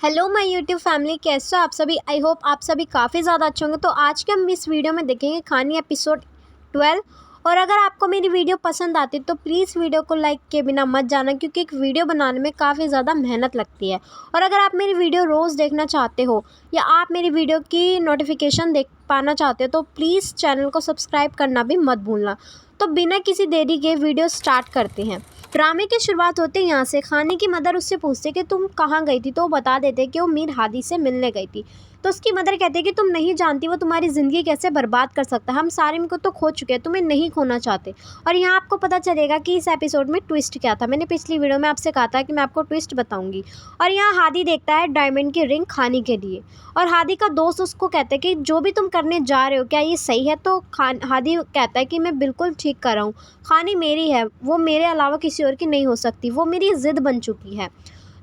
Hello my YouTube family, कैसे हो आप सभी। आई होप आप सभी काफ़ी ज़्यादा अच्छे होंगे। तो आज के हम इस वीडियो में देखेंगे खानी एपिसोड 12। और अगर आपको मेरी वीडियो पसंद आती तो प्लीज़ वीडियो को लाइक किए बिना मत जाना, क्योंकि एक वीडियो बनाने में काफ़ी ज़्यादा मेहनत लगती है। और अगर आप मेरी वीडियो रोज़ देखना चाहते हो या आप मेरी वीडियो की नोटिफिकेशन देख पाना चाहते हो तो प्लीज़ चैनल को सब्सक्राइब करना भी मत भूलना। तो बिना किसी देरी के वीडियो स्टार्ट करते हैं। ड्रामे की शुरुआत होते ही यहाँ से खाने की मदर उससे पूछते कि तुम कहाँ गई थी, तो वो बता देते कि वो मीर हादी से मिलने गई थी। तो उसकी मदर कहती है कि तुम नहीं जानती वो तुम्हारी ज़िंदगी कैसे बर्बाद कर सकता है। हम सारे को तो खो चुके हैं, तुम्हें नहीं खोना चाहते। और यहाँ आपको पता चलेगा कि इस एपिसोड में ट्विस्ट क्या था। मैंने पिछली वीडियो में आपसे कहा था कि मैं आपको ट्विस्ट बताऊंगी। और यहाँ हादी देखता है डायमंड की रिंग खाने के लिए। और हादी का दोस्त उसको कहता है कि जो भी तुम करने जा रहे हो क्या ये सही है। तो हादी कहता है कि मैं बिल्कुल ठीक कर रहा हूँ। खानी मेरी है, वो मेरे अलावा किसी और की नहीं हो सकती, वो मेरी ज़िद बन चुकी है।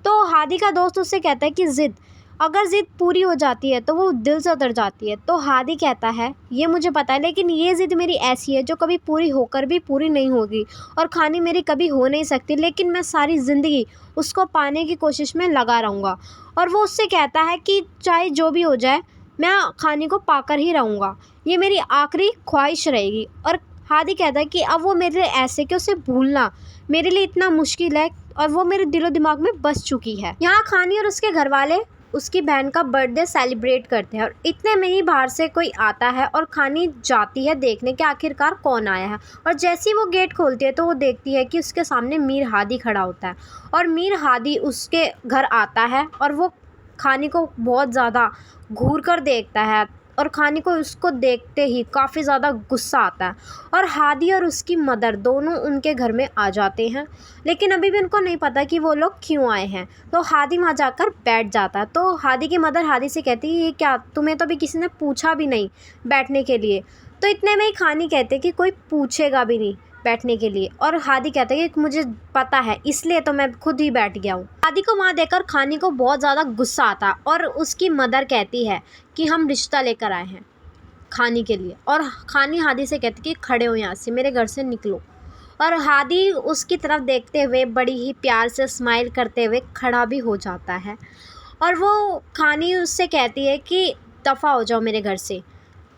तो हादी का दोस्त उससे कहता है कि अगर ज़िद पूरी हो जाती है तो वो दिल से उतर जाती है। तो हादी कहता है ये मुझे पता है, लेकिन ये ज़िद मेरी ऐसी है जो कभी पूरी होकर भी पूरी नहीं होगी। और खानी मेरी कभी हो नहीं सकती, लेकिन मैं सारी ज़िंदगी उसको पाने की कोशिश में लगा रहूँगा। और वो उससे कहता है कि चाहे जो भी हो जाए मैं खानी को पाकर ही रहूँगा, ये मेरी आखिरी ख्वाहिश रहेगी। और हादी कहता है कि अब वो मेरे लिए ऐसे कि उसे भूलना मेरे लिए इतना मुश्किल है और वो मेरे दिलो दिमाग में बस चुकी है। यहाँ खानी और उसके घर वाले उसकी बहन का बर्थडे सेलिब्रेट करते हैं। और इतने में ही बाहर से कोई आता है और खानी जाती है देखने के आखिरकार कौन आया है। और जैसे ही वो गेट खोलती है तो वो देखती है कि उसके सामने मीर हादी खड़ा होता है। और मीर हादी उसके घर आता है और वो खानी को बहुत ज़्यादा घूर कर देखता है। और खानी को उसको देखते ही काफ़ी ज़्यादा गुस्सा आता है। और हादी और उसकी मदर दोनों उनके घर में आ जाते हैं, लेकिन अभी भी उनको नहीं पता कि वो लोग क्यों आए हैं। तो हादी वहाँ जाकर बैठ जाता है। तो हादी की मदर हादी से कहती है ये क्या, तुम्हें तो अभी किसी ने पूछा भी नहीं बैठने के लिए। तो इतने में ही खानी कहते कि कोई पूछेगा भी नहीं बैठने के लिए। और हादी कहता है कि मुझे पता है इसलिए तो मैं खुद ही बैठ गया हूँ। हादी को वहाँ देखकर खानी को बहुत ज़्यादा गुस्सा आता है। और उसकी मदर कहती है कि हम रिश्ता लेकर आए हैं खानी के लिए। और खानी हादी से कहती कि खड़े हो यहाँ से, मेरे घर से निकलो। और हादी उसकी तरफ देखते हुए बड़ी ही प्यार से स्माइल करते हुए खड़ा भी हो जाता है। और वो खानी उससे कहती है कि दफ़ा हो जाओ मेरे घर से।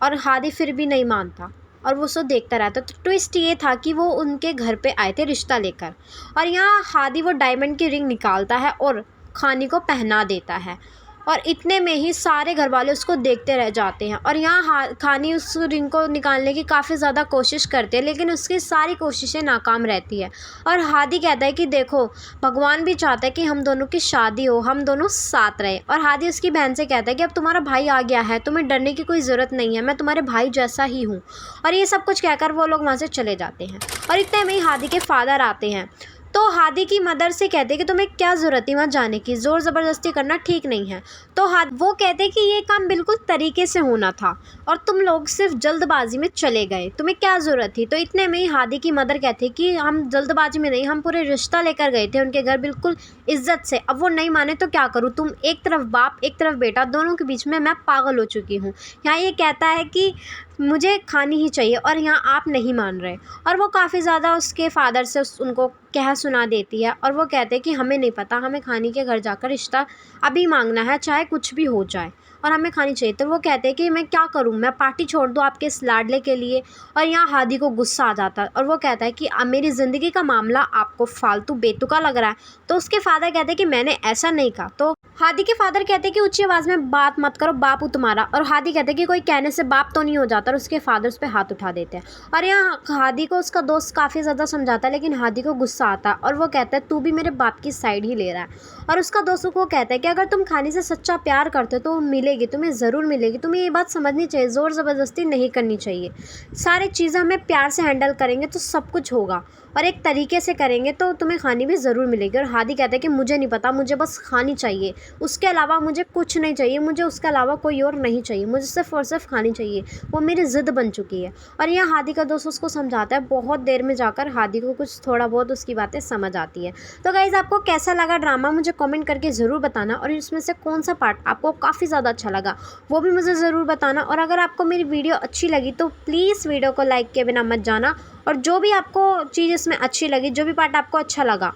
और हादी फिर भी नहीं मानता और वो उसको देखता रहता। तो ट्विस्ट ये था कि वो उनके घर पे आए थे रिश्ता लेकर। और यहाँ हादी वो डायमंड की रिंग निकालता है और खानी को पहना देता है। और इतने में ही सारे घर वाले उसको देखते रह जाते हैं। और यहाँ खानी उस रिंग को निकालने की काफ़ी ज़्यादा कोशिश करते हैं, लेकिन उसकी सारी कोशिशें नाकाम रहती है। और हादी कहता है कि देखो भगवान भी चाहता है कि हम दोनों की शादी हो, हम दोनों साथ रहे। और हादी उसकी बहन से कहता है कि अब तुम्हारा भाई आ गया है, तुम्हें डरने की कोई ज़रूरत नहीं है, मैं तुम्हारे भाई जैसा ही हूँ। और ये सब कुछ कहकर वो लोग वहाँ से चले जाते हैं। और इतने में ही हादी के फादर आते हैं। तो हादी की मदर से कहते कि तुम्हें क्या ज़रूरत थी वहाँ जाने की, ज़ोर ज़बरदस्ती करना ठीक नहीं है। तो वो कहते कि ये काम बिल्कुल तरीके से होना था और तुम लोग सिर्फ जल्दबाजी में चले गए, तुम्हें क्या ज़रूरत थी। तो इतने में ही हादी की मदर कहती कि हम जल्दबाजी में नहीं, हम पूरे रिश्ता लेकर गए थे उनके घर बिल्कुल इज्जत से। अब वो नहीं माने तो क्या करूँ, तुम एक तरफ बाप एक तरफ बेटा, दोनों के बीच में मैं पागल हो चुकी हूँ। यहाँ ये कहता है कि मुझे खानी ही चाहिए और यहाँ आप नहीं मान रहे। और वो काफ़ी ज़्यादा उसके फादर से उनको कह सुना देती है। और वो कहते हैं कि हमें नहीं पता, हमें खानी के घर जाकर रिश्ता अभी मांगना है, चाहे कुछ भी हो जाए, और हमें खानी चाहिए। तो वो कहते हैं कि मैं क्या करूँ, मैं पार्टी छोड़ दूँ आपके इस लाडले के लिए। और यहाँ हादी को गुस्सा आ जाता है और वो कहता है कि अब मेरी ज़िंदगी का मामला आपको फालतू बेतुका लग रहा है। तो उसके फादर कहते हैं कि मैंने ऐसा नहीं कहा। तो हादी के फादर कहते हैं कि ऊंची आवाज़ में बात मत करो, बाप हूँ तुम्हारा। और हादी कहते हैं कि कोई कहने से बाप तो नहीं हो जाता। और उसके फादर उस पर हाथ उठा देते हैं। और यहाँ हादी को उसका दोस्त काफ़ी ज़्यादा समझाता है, लेकिन हादी को गुस्सा आता है और वो कहता है तू भी मेरे बाप की साइड ही ले रहा है। और उसका दोस्त को कहता है कि अगर तुम खानी से सच्चा प्यार करते हो तो मिलेगी, तुम्हें ज़रूर मिलेगी, तुम्हें ये बात समझनी चाहिए, ज़ोर ज़बरदस्ती नहीं करनी चाहिए। सारी चीज़ें हमें प्यार से हैंडल करेंगे तो सब कुछ होगा, और एक तरीके से करेंगे तो तुम्हें खानी भी ज़रूर मिलेगी। और हादी कहता है कि मुझे नहीं पता, मुझे बस खानी चाहिए, उसके अलावा मुझे कुछ नहीं चाहिए, मुझे उसके अलावा कोई और नहीं चाहिए, मुझे सिर्फ और सिर्फ खानी चाहिए, वो मेरी ज़िद बन चुकी है। और यहाँ हादी का दोस्त उसको समझाता है। बहुत देर में जाकर हादी को कुछ थोड़ा बहुत उसकी बातें समझ आती है। तो गाइज़ आपको कैसा लगा ड्रामा मुझे कमेंट करके ज़रूर बताना। और इसमें से कौन सा पार्ट आपको काफ़ी ज़्यादा अच्छा लगा वो भी मुझे ज़रूर बताना। और अगर आपको मेरी वीडियो अच्छी लगी तो प्लीज़ वीडियो को लाइक किए बिना मत जाना। और जो भी आपको चीज़ इसमें अच्छी लगी, जो भी पार्ट आपको अच्छा लगा,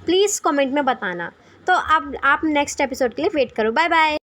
प्लीज़ कमेंट में बताना। तो अब आप नेक्स्ट एपिसोड के लिए वेट करो। Bye bye.